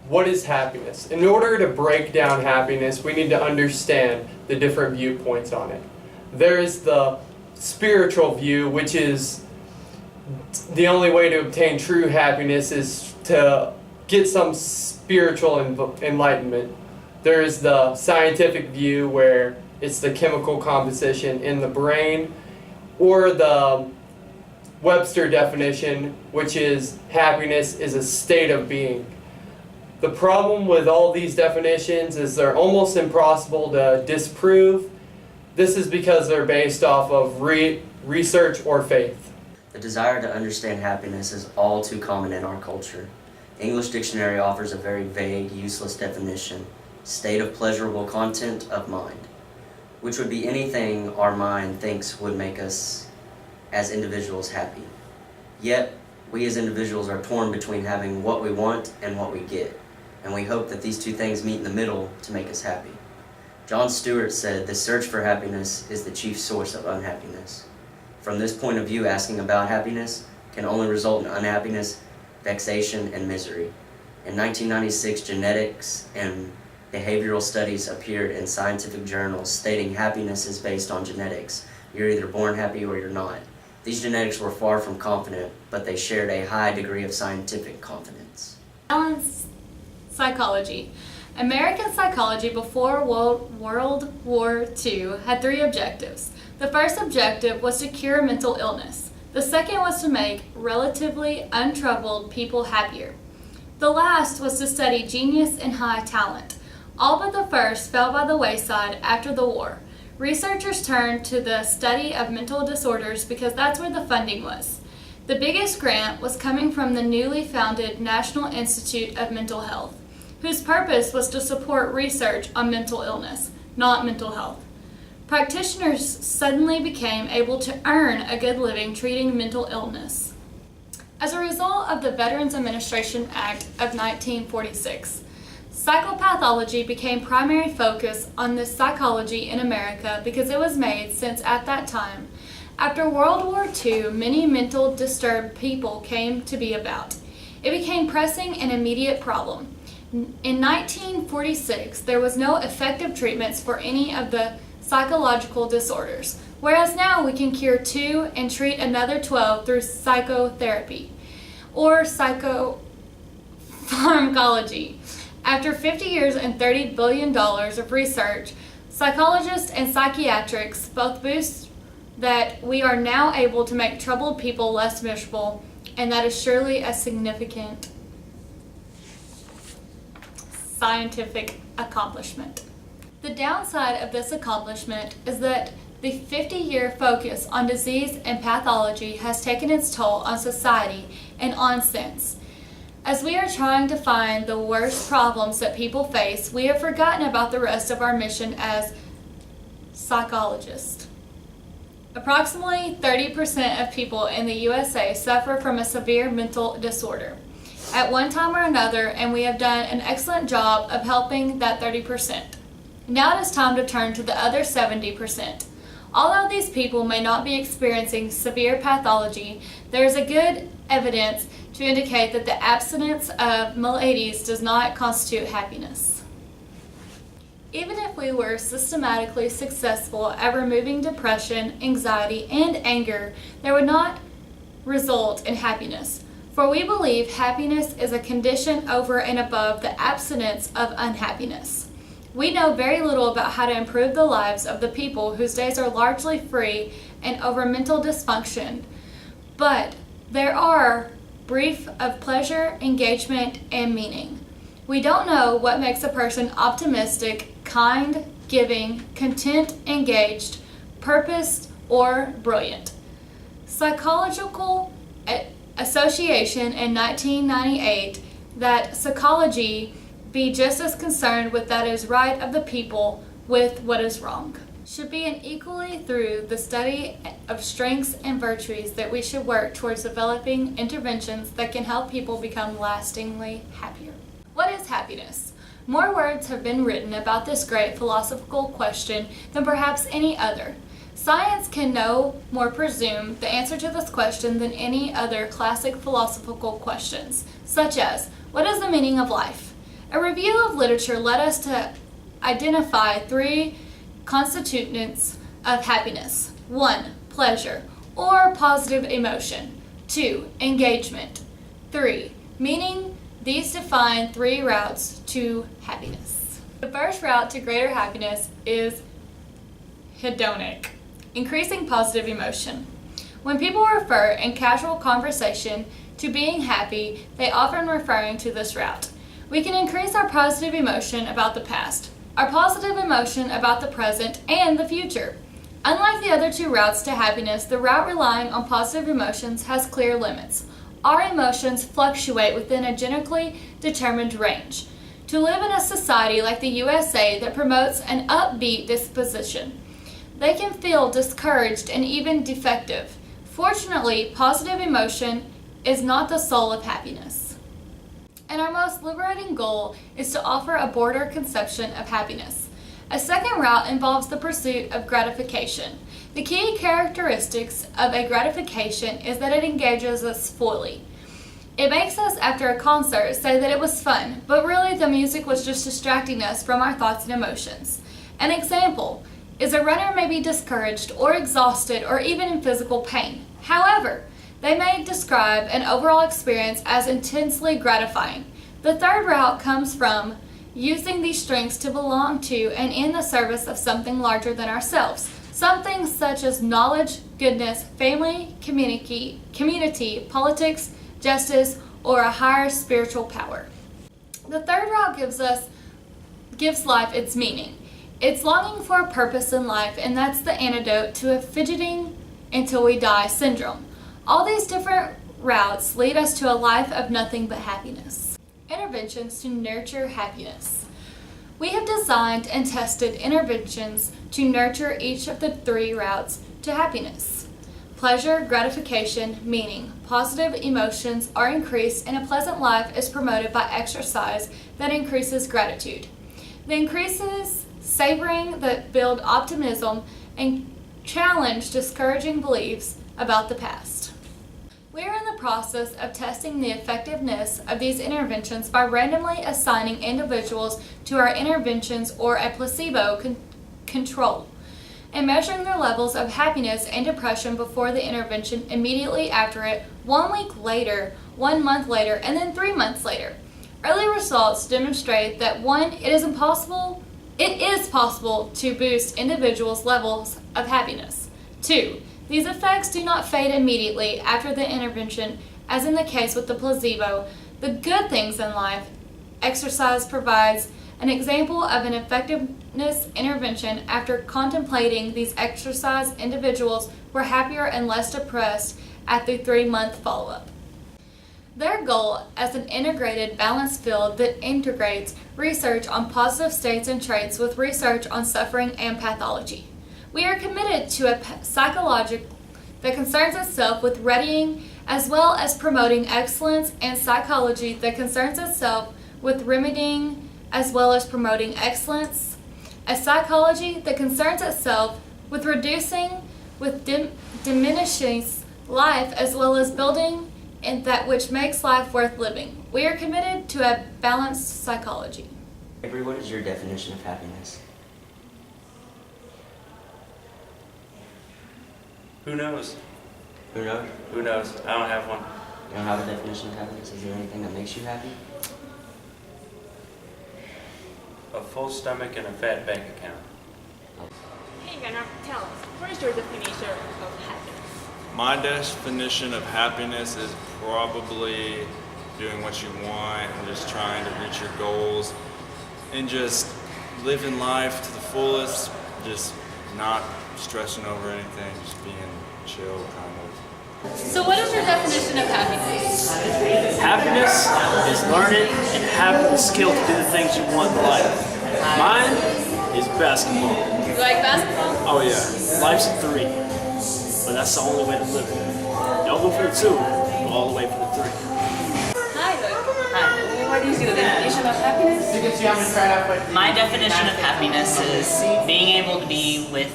what is happiness? In order to break down happiness, we need to understand the different viewpoints on it. There is the spiritual view, which is the only way to obtain true happiness is to get some spiritual enlightenment. There is the scientific view, where it's the chemical composition in the brain, or the Webster definition, which is happiness is a state of being. The problem with all these definitions is they're almost impossible to disprove. This is because they're based off of research or faith. The desire to understand happiness is all too common in our culture. The English dictionary offers a very vague, useless definition: state of pleasurable content of mind, which would be anything our mind thinks would make us as individuals happy. Yet, we as individuals are torn between having what we want and what we get, and we hope that these two things meet in the middle to make us happy. John Stewart said, "The search for happiness is the chief source of unhappiness." From this point of view, asking about happiness can only result in unhappiness, vexation, and misery. In 1996, genetics and behavioral studies appeared in scientific journals stating happiness is based on genetics. You're either born happy or you're not. These genetics were far from confident, but they shared a high degree of scientific confidence. Balanced psychology. American psychology before World War II had 3 objectives. The first objective was to cure mental illness. The second was to make relatively untroubled people happier. The last was to study genius and high talent. All but the first fell by the wayside after the war. Researchers turned to the study of mental disorders because that's where the funding was. The biggest grant was coming from the newly founded National Institute of Mental Health, whose purpose was to support research on mental illness, not mental health. Practitioners suddenly became able to earn a good living treating mental illness. As a result of the Veterans Administration Act of 1946, psychopathology became primary focus on this psychology in America because it was made since at that time. After World War II, many mental disturbed people came to be about. It became pressing and immediate problem. In 1946, there was no effective treatments for any of the psychological disorders, whereas now we can cure 2 and treat another 12 through psychotherapy or psychopharmacology. After 50 years and $30 billion of research, psychologists and psychiatrists both boast that we are now able to make troubled people less miserable, and that is surely a significant scientific accomplishment. The downside of this accomplishment is that the 50-year focus on disease and pathology has taken its toll on society and on sense. As we are trying to find the worst problems that people face, we have forgotten about the rest of our mission as psychologists. Approximately 30% of people in the USA suffer from a severe mental disorder at one time or another, and we have done an excellent job of helping that 30%. Now it is time to turn to the other 70%. Although these people may not be experiencing severe pathology, there is a good evidence to indicate that the abstinence of maladies does not constitute happiness. Even if we were systematically successful at removing depression, anxiety, and anger, there would not result in happiness. For we believe happiness is a condition over and above the abstinence of unhappiness. We know very little about how to improve the lives of the people whose days are largely free and over mental dysfunction, but there are brief of pleasure, engagement, and meaning. We don't know what makes a person optimistic, kind, giving, content, engaged, purposed, or brilliant. Psychological Association in 1998 that psychology be just as concerned with that is right of the people with what is wrong. Should be an equally through the study of strengths and virtues that we should work towards developing interventions that can help people become lastingly happier. What is happiness? More words have been written about this great philosophical question than perhaps any other. Science can no more presume the answer to this question than any other classic philosophical questions, such as, what is the meaning of life? A review of literature led us to identify 3 constituents of happiness. 1. Pleasure, or positive emotion. 2. Engagement. 3. Meaning. These define 3 routes to happiness. The first route to greater happiness is hedonic, increasing positive emotion. When people refer in casual conversation to being happy, they often referring to this route. We can increase our positive emotion about the past, our positive emotion about the present, and the future. Unlike the other 2 routes to happiness, the route relying on positive emotions has clear limits. Our emotions fluctuate within a genetically determined range. To live in a society like the USA that promotes an upbeat disposition, they can feel discouraged and even defective. Fortunately, positive emotion is not the soul of happiness. And our most liberating goal is to offer a broader conception of happiness. A second route involves the pursuit of gratification. The key characteristics of a gratification is that it engages us fully. It makes us, after a concert, say that it was fun, but really the music was just distracting us from our thoughts and emotions. An example is a runner may be discouraged or exhausted or even in physical pain. However, they may describe an overall experience as intensely gratifying. The third route comes from using these strengths to belong to and in the service of something larger than ourselves. Something such as knowledge, goodness, family, community, politics, justice, or a higher spiritual power. The third route gives life its meaning. It's longing for a purpose in life, and that's the antidote to a fidgeting until we die syndrome. All these different routes lead us to a life of nothing but happiness. Interventions to nurture happiness. We have designed and tested interventions to nurture each of the 3 routes to happiness. Pleasure, gratification, meaning. Positive emotions are increased and a pleasant life is promoted by exercise that increases gratitude. The increases savoring that build optimism and challenge discouraging beliefs about the past. We are in the process of testing the effectiveness of these interventions by randomly assigning individuals to our interventions or a placebo control, and measuring their levels of happiness and depression before the intervention, immediately after it, 1 week later, 1 month later, and then 3 months later. Early results demonstrate that 1, it is possible to boost individuals' levels of happiness. 2, these effects do not fade immediately after the intervention, as in the case with the placebo. The good things in life. Exercise provides an example of an effectiveness intervention. After contemplating these exercise, individuals were happier and less depressed at the 3-month follow-up. Their goal as an integrated, balanced field that integrates research on positive states and traits with research on suffering and pathology. We are committed to a psychology that concerns itself with readying as well as promoting excellence, and psychology that concerns itself with remedying as well as promoting excellence. A psychology that concerns itself with reducing, with diminishing life as well as building in that which makes life worth living. We are committed to a balanced psychology. Avery, what is your definition of happiness? Who knows? Who knows? Who knows? I don't have one. You don't have a definition of happiness? Is there anything that makes you happy? A full stomach and a fat bank account. Hey, Leonard, tell us, what is your definition of happiness? My definition of happiness is probably doing what you want and just trying to reach your goals and just living life to the fullest, just not stressing over anything, just being chill kind of. So what is your definition of happiness? Happiness is learning and having the skill to do the things you want in life. Mine is basketball. You like basketball? Oh yeah, life's a 3, but that's the only way to live it. Don't go for the 2, go all the way for the 3. Hi, what is your definition of happiness? My definition of happiness is being able to be with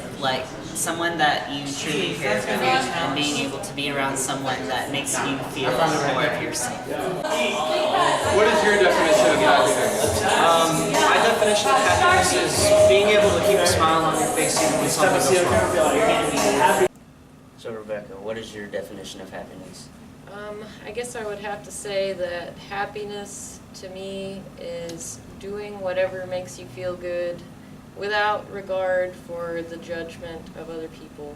someone that you truly care about and being able to be around someone that makes you feel more of yourself. What is your definition of happiness? definition of happiness is being able to keep a smile on your face even when something goes wrong. So Rebecca, what is your definition of happiness? I guess I would have to say that happiness to me is doing whatever makes you feel good without regard for the judgment of other people.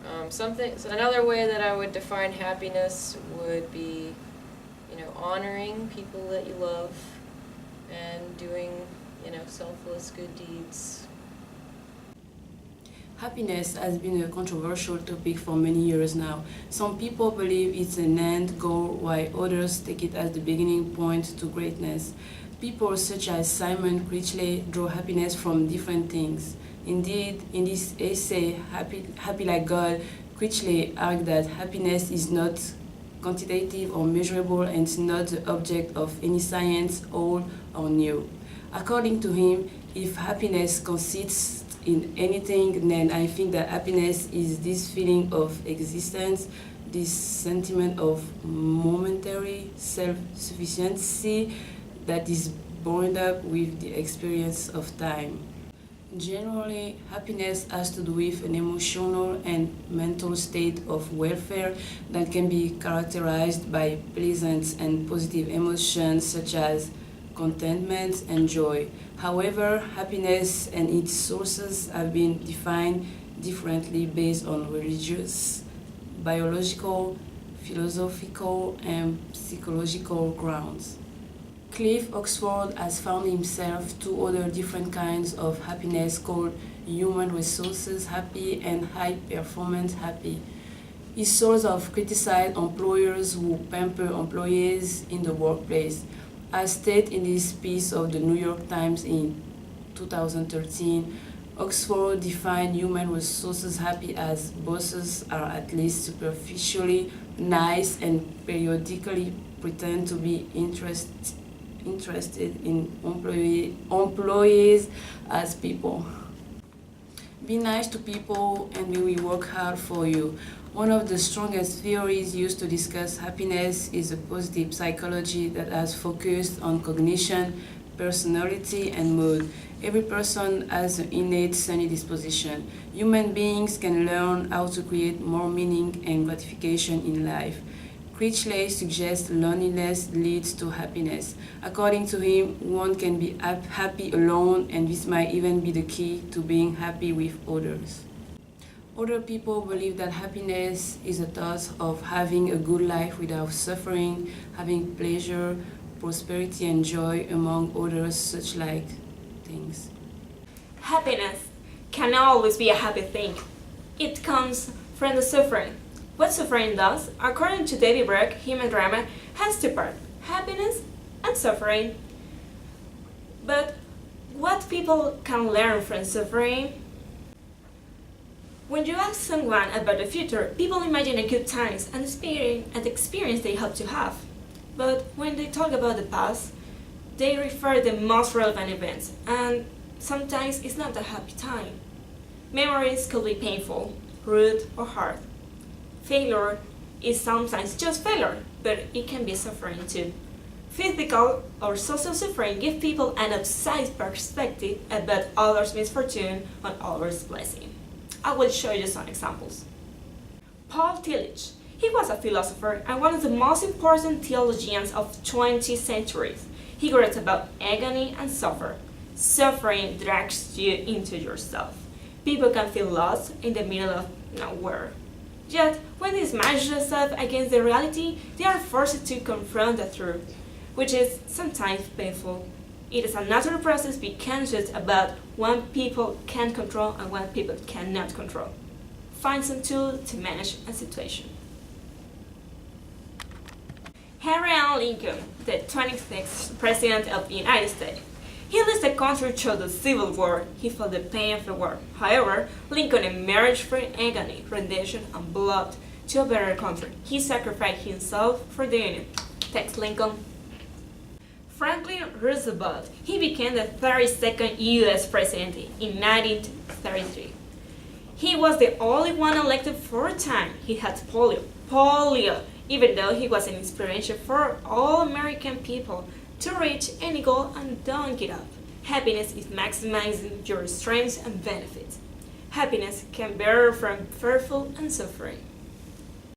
Another way that I would define happiness would be, honoring people that you love and doing, selfless good deeds. Happiness has been a controversial topic for many years now. Some people believe it's an end goal, while others take it as the beginning point to greatness. People such as Simon Critchley draw happiness from different things. Indeed, in this essay, Happy Like God, Critchley argued that happiness is not quantitative or measurable and is not the object of any science, old or new. According to him, if happiness consists in anything, then I think that happiness is this feeling of existence, this sentiment of momentary self-sufficiency that is bound up with the experience of time. Generally, happiness has to do with an emotional and mental state of welfare that can be characterized by pleasant and positive emotions such as contentment and joy. However, happiness and its sources have been defined differently based on religious, biological, philosophical, and psychological grounds. Cliff Oxford has found himself two other different kinds of happiness called human resources happy and high performance happy. He sort of criticized employers who pamper employees in the workplace. As stated in this piece of the New York Times in 2013, Oxford defined human resources happy as bosses are at least superficially nice and periodically pretend to be interested in employees as people. Be nice to people and they will work hard for you. One of the strongest theories used to discuss happiness is a positive psychology that has focused on cognition, personality, and mood. Every person has an innate sunny disposition. Human beings can learn how to create more meaning and gratification in life. Critchley suggests loneliness leads to happiness. According to him, one can be happy alone, and this might even be the key to being happy with others. Other people believe that happiness is a thought of having a good life without suffering, having pleasure, prosperity, and joy, among others such like things. Happiness cannot always be a happy thing. It comes from the suffering. What suffering does, according to David Brooke, human drama, has two parts, happiness and suffering. But what people can learn from suffering? When you ask someone about the future, people imagine the good times and the experience they hope to have. But when they talk about the past, they refer to the most relevant events, and sometimes it's not a happy time. Memories could be painful, rude, or hard. Failure is sometimes just failure, but it can be suffering too. Physical or social suffering gives people an outside perspective about others' misfortune and others' blessing. I will show you some examples. Paul Tillich. He was a philosopher and one of the most important theologians of 20th century. He wrote about agony and suffering. Suffering drags you into yourself. People can feel lost in the middle of nowhere. Yet, when they smash themselves against the reality, they are forced to confront the truth, which is sometimes painful. It is a natural process to be conscious about what people can control and what people cannot control. Find some tools to manage a situation. Abraham Lincoln, the 26th President of the United States. He led the country through the Civil War. He felt the pain of the war. However, Lincoln emerged from agony, rendition, and blood to a better country. He sacrificed himself for the Union. Thanks, Lincoln. Franklin Roosevelt. He became the 32nd U.S. President in 1933. He was the only one elected 4 times. He had polio, even though he was an inspiration for all American people to reach any goal and don't give up. Happiness is maximizing your strengths and benefits. Happiness can bear from fearful and suffering.